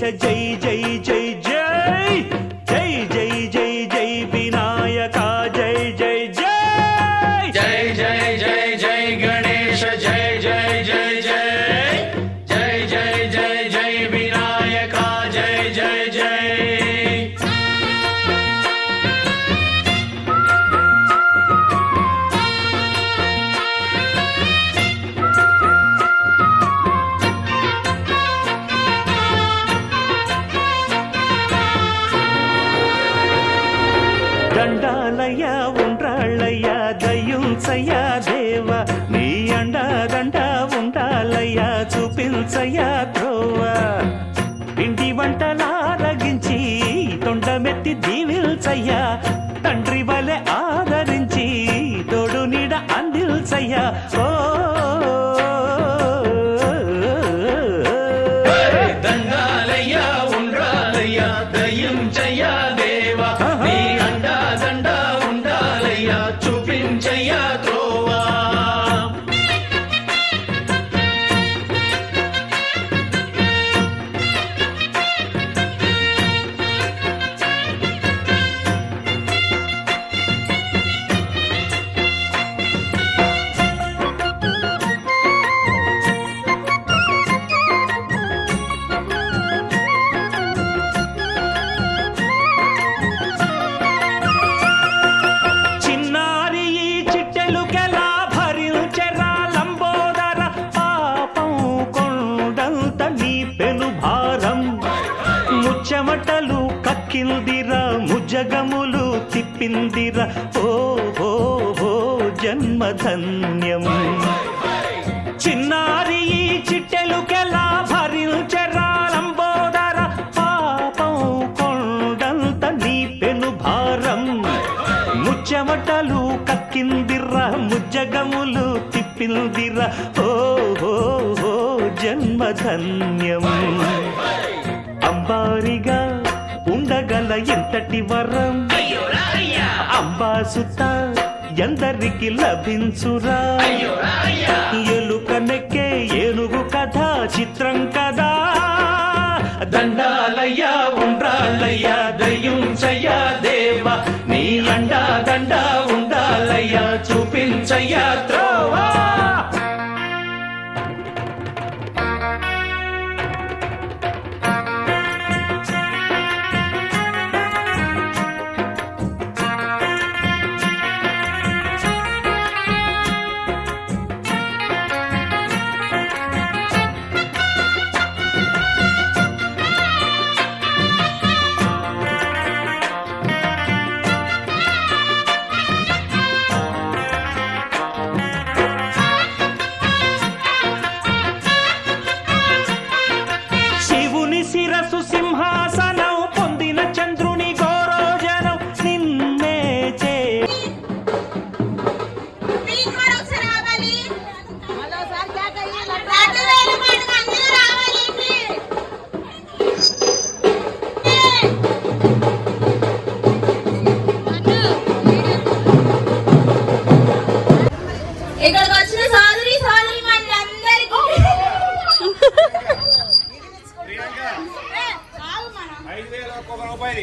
జై జై జై జై జై జై జై జై వినాయక జై జై జై జై జై జై జై గణేశ జై జై జై జై జై జై జై జై వినాయక జై జై జై దండాలయ ఉండ్రాళ్ళయ్య దయ్యుంచయ్య దేవ నీ అండ దండ ఉండాలయ్య చూపించయ్య త్రోవ పిండి వంటలారగించి తొండమెత్తి దీవిల్చయ్య తండ్రి వలె ఆదరించి తోడు నీడ అందిల్చయ్య ఓ దండాలయ్య ఉండ్రాలయ్య దయ్యుంచయ్య దేవ నీ అండా దండ ఉండాలయ్య చూపించయ్య త్రోవా చిన్నారి ఈ చిట్టెలుకెలా భరించెరా లంబోదర పాపం కొండంత నీ పెను భారం ముచ్చమటలు కక్కిందిరా ముజగములు తిప్పిందిరా ఓ ఓ ఓ జన్మధన్యం చిన్నారి ఈ చిట్టెలుకెలా భరించెరా లంబోదర పాపం కొండంత నీ పెను భారం ముచ్చమటలు కక్కిందిర్రా ముజ్జగములు తిప్పిందిరా ఓ ఓ ఓ జన్మధన్యం అంబారిగా ఉండగల ఎంతటి వరం అంబాసుత ఎందరికి లభించురా ఎలుక నెక్కే ఏనుగు కథ చిత్రం కదా దండాలయ్య ఉండ్రాళ్ళయ్య దయ్యుంచయ్య దేవ నీ అండా దండ ఉండాలయ్య చూపించయ్య త్రోవా శివుని శిరసు సింహాసనం పొందిన చంద్రుని గౌరోజనం నిన్నే చే ఇక్కడికి వచ్చిన సోదరి సోదరి మనందరికీ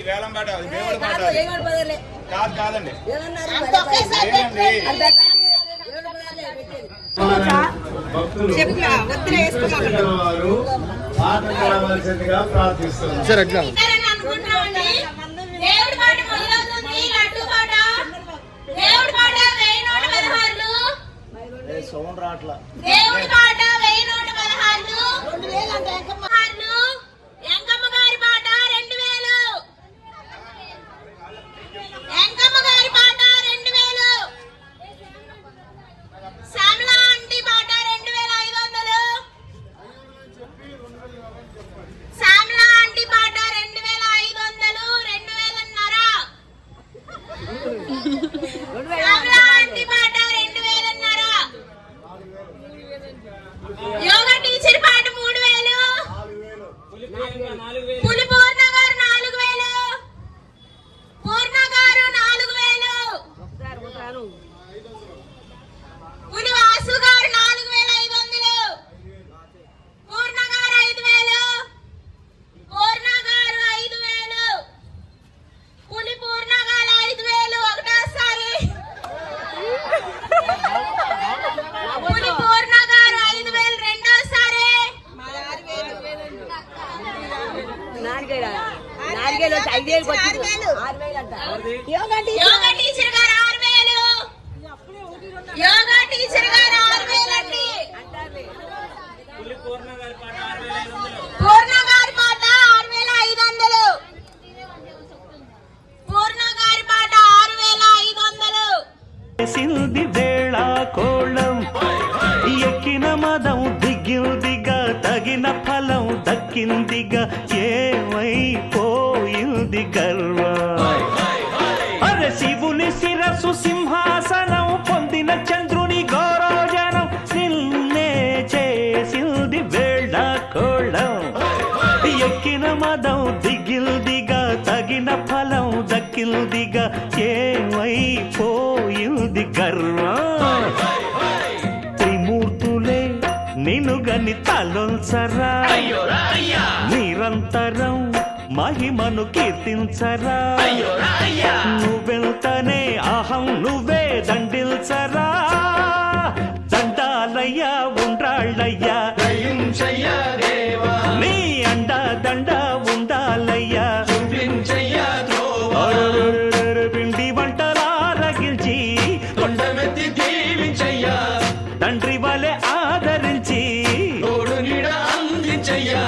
వేలం పెట్టాలి దేవుడు పెట్టాలి కాదండి వారు మాట్లాడవలసిందిగా ప్రార్థిస్తున్నారు అనుకుంటున్నామండి. దేవుడి పాట మొదలవుతుంది. లడ్డు పాట దేవుడి పాట 1000 సౌండ్ రాట్లా దేవుడి పాట 1000 ఎంకమ్మ గారి పాట 2000 ఎంకమ్మ గారి పాట 2000 శ్యామలా ఆంటీ పాట 2500 శ్యామలా ఆంటీ పాట 2500 2000 శ్యామలా ఆంటీ పాట 2000 యోగా టీచర్ పాట 3000 పులి పూర్ణ గారు 4000 పూర్ణ గారు 4000 పులి వాసు గారు 4500 పూర్ణ గారు 5000 పూర్ణ తగిన ఫలం దక్కిందిగా ఏమైపోయింది గర్వం అరే శివుని శిరసు సింహాసనం పొందిన చంద్రుని గౌరవజనం నిన్నే చేసింది వేళ కోళం ఎక్కిన మదం దిగిల్దిగా తగిన ఫలం దక్కిల్దిగా ఏమైపోయింది గర్వం త్రిమూర్తులే నినుగని తలొంచరా నిరంతరం మహిమను కీర్తించరా నువ్వెంతనే అహం నువ్వే దండిల్చరా దండాలయ్యా ఉండ్రాళ్ళయ్యా నీ అండ దండ ఉండాలయ్యా పిండి వంటలారగించి కొండమెత్తి దీవించయ్యా తండ్రి వలె ఆదరించి తోడు నీడ అందించయ్యా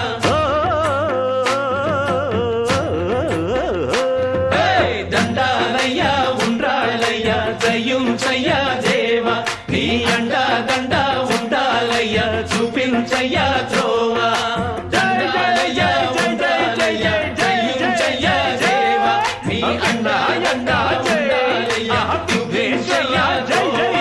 దండాలయ్యా ఉండ్రాళ్ళయ్యా దయ్యుంచయ్యా దేవా నీ అండా దండ ఉండాలయ్యా చూపించయ్యా త్రోవా దండాలయ్యా ఉండాలయ్యా దయ్యుంచయ్యా దేవా నీ అండా అండా ఉండాలయ్యా చూపించయ్యా త్రోవా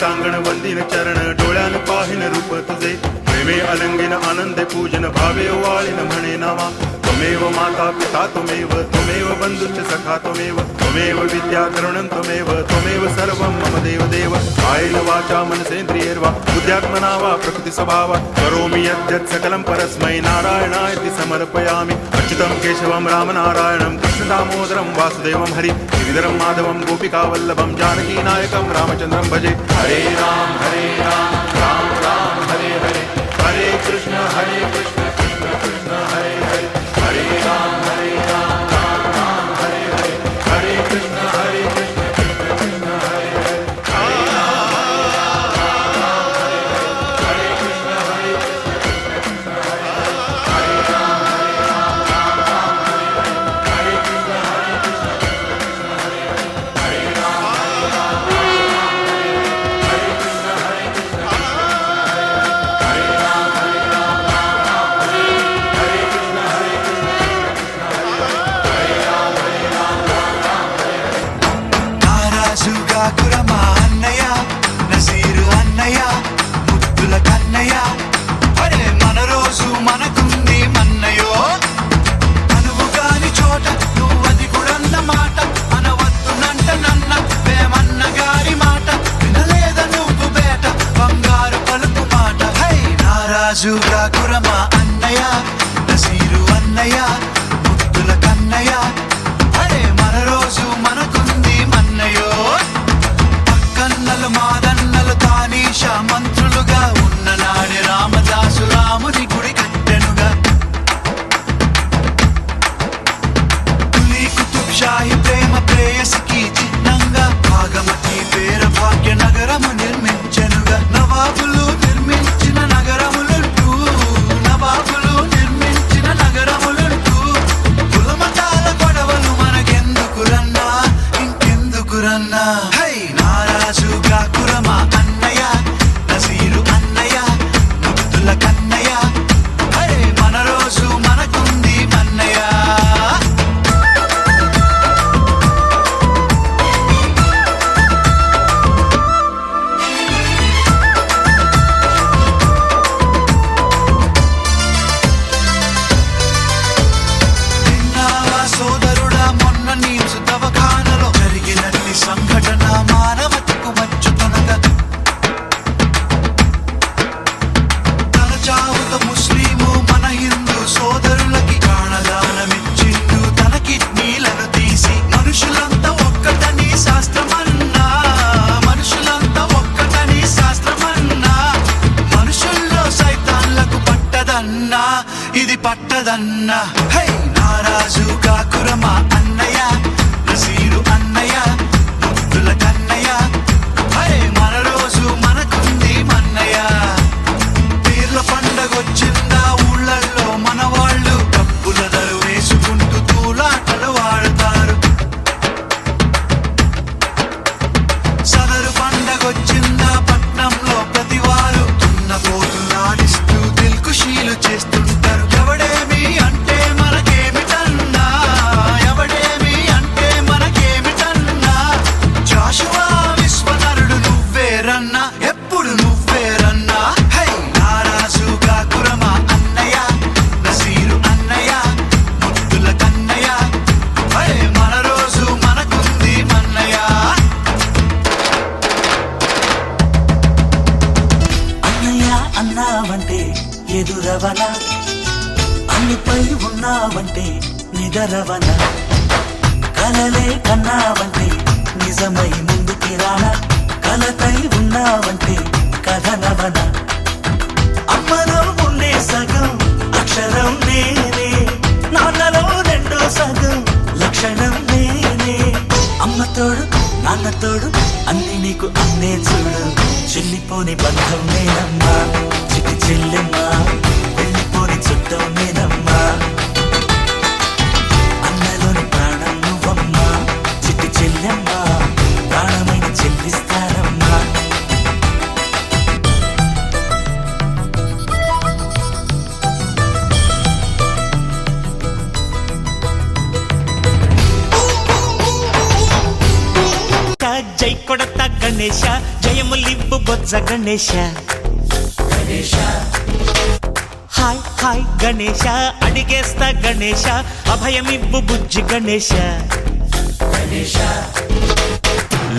टांगण वंदिन चरण डोळ्यान पाहिन रूप तुझे प्रेमे अलंगिन आनंद पूजन भावे वाळिन म्हणे नावा त्वमेव माता पिता त्वमेव त्वमेव बंधुश्च सखा त्वमेव त्वमेव विद्या करुणं त्वमेव सर्वं मम देव देव कायेन वाचा मनसेन्द्रियैर्वा बुद्ध्यात्मना वा प्रकृति स्वभावा करोमि यद्यत् सकलं परस्मै नारायणायति समर्पयामि अच्युतं केशवं रामनारायणं कृष्णदामोदरं वासुदेवं हरि गिरिधरं माधवं गोपिकावल्लभं जानकीनायकं रामचन्द्रं भजे हरे राम राम राम हरे हरे हरे कृष्ण कृष्ण कृष्ण हरे हरे हरे राम राम राम हरे हरे हरे कृष्ण कृष्ण कृष्ण हरे हरे हरे कृष्ण हरे राम राम राम हरे कृष्ण हरे राम కురమా అన్నయ్య నసీరు అన్నయ్య ముద్దుల కన్నయ్య అరే మన రోజు మనకుంది మన్నయో అనువు కాని చోట నువ్వది కూడన్న మాట అనవద్దునంట నన్న వేమన్న గారి మాట వినలేద నువ్వు బేట బంగారు పలుకు మాట హై నారాజుగా కురమా అన్నయ్య నసీరు అన్నయ్య ముద్దుల కన్నయ్య అరే మన రోజు మనకుంది మన్నయో కన్నలు మాదన్నలు తానీష మంత్రులుగా ఉన్న నాడే రామదాసు రాముని గుడి కట్టెనుగా కుతుబ్ షాహి ప్రేమ ప్రేయసికి చిహ్నంగా భాగమతి పేర భాగ్య నగరము నిర్మించెనుగా నవాబులు నిర్మించిన నగరములుంటూ కులమతాల గొడవలు మనకెందుకురన్నా ఇంకెందుకురన్నా హై నారాజుగా కురమా అన్నయ్య నసీరు అన్నయ్య ముద్దుల కన్నయ్య పట్టదన్నా ఇది పట్టదన్నా హై నారాజు కాకురమా అన్నయ్య నసీరు అన్నయ్య ముద్దుల కన్నయ్య హై మన రోజు మనకుంది మన్నయ్య పీర్ల పండగొచ్చిందా ఊళ్ళల్లో మన వాళ్ళు డబ్బుల దరు వేసుకుంటూ తూలాటలు వాడతారు సదరు పండగొచ్చిందా పట్నంలో ప్రతి వారు దున్నపోతులాడిస్తూ దిల్కుషీలు చేస్తుంటారు ఎవడేమి అంటే మనకేమిటన్నా ఎవడేమి అంటే మనకేమిటన్నా జాషువా విశ్వనరుడు నువ్వేరన్నా ఎప్పుడు నువ్వేరన్నా హై నారాజు కాకురమా అన్నయ్య నసీరు అన్నయ్య ముద్దుల కన్నయ్య హై మన రోజు మనకుంది మన్నయ్య అన్నయ్య అన్నావంటే ఎదురవన అన్నిపై ఉన్నావంటే నిదరవన కలలే కన్నావంటే నిజమై ముందుకి రాన కలతై ఉన్నావంటే కథనవన అమ్మలో ఉండే సగం అక్షరం నేనే నాన్నలో రెండో సగం లక్షణం నేనే అమ్మతోడు నాన్నతోడు అన్ని నీకు అన్నే చూడు చెల్లిపోని బంధం నేనమ్మా చిట్టి చెల్లెమ్మా వెళ్ళిపోని చుట్టం నేనమ్మా అన్నలోని ప్రాణం నువ్వమ్మా చిట్టి చెల్లెమ్మా ప్రాణమైన చెల్లిస్తారమ్మా జై కొడత గణేశ జయములివ్వు బొజ్జ గణేశ హాయ్ హాయ్ గణేశ అడిగేస్తా గణేశ అభయమివ్వు బుజ్జి గణేశ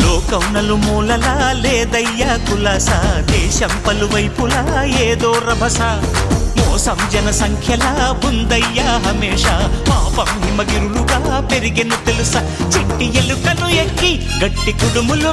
లోకం నలుమూలలా లేదయ్యా కులాస దేశం పలువైపులా ఏదో రభస మోసం జన సంఖ్యలా ఉందయ్యా హమేష పాపం హిమగిరులుగా పెరిగెను తెలుసా చిట్టి ఎలుకను ఎక్కి గట్టి కుడుములు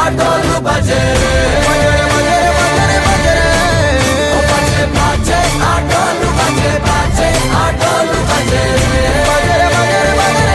ఆటోలు బజరే బజరే బజరే బజరే బాజే ఆటోలు బజరే బాజే ఆటోలు బజరే బజరే బజరే బజరే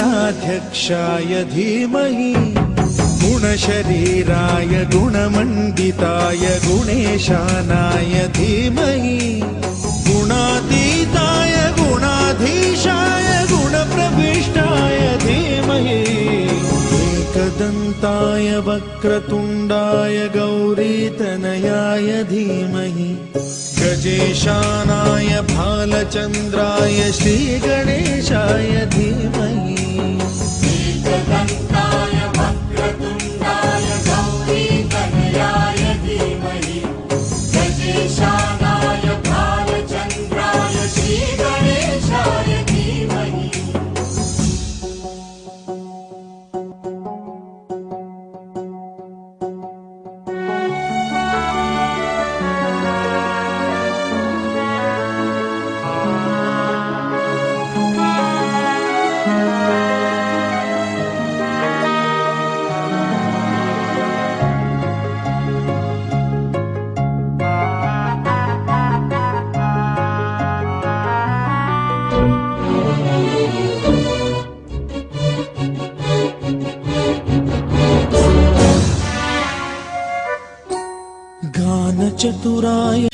अध्यक्षाय धीमहि गुणशरीराय गुणमण्डिताय गुणेशानाय धीमहि गुणातीताय गुणाधीशाय गुणप्रविष्टाय धीमहि एकदन्ताय वक्रतुण्डाय गौरीतनयाय धीमहि गजेशानाय भालचन्द्राय श्रीगणेशाय धीमहि एकदन्ताय वक्रतुण्डाय गौरीतनयाय धीमहि गजेशानाय भालचन्द्राय श्रीगणेशाय धीमहि गानचतुराय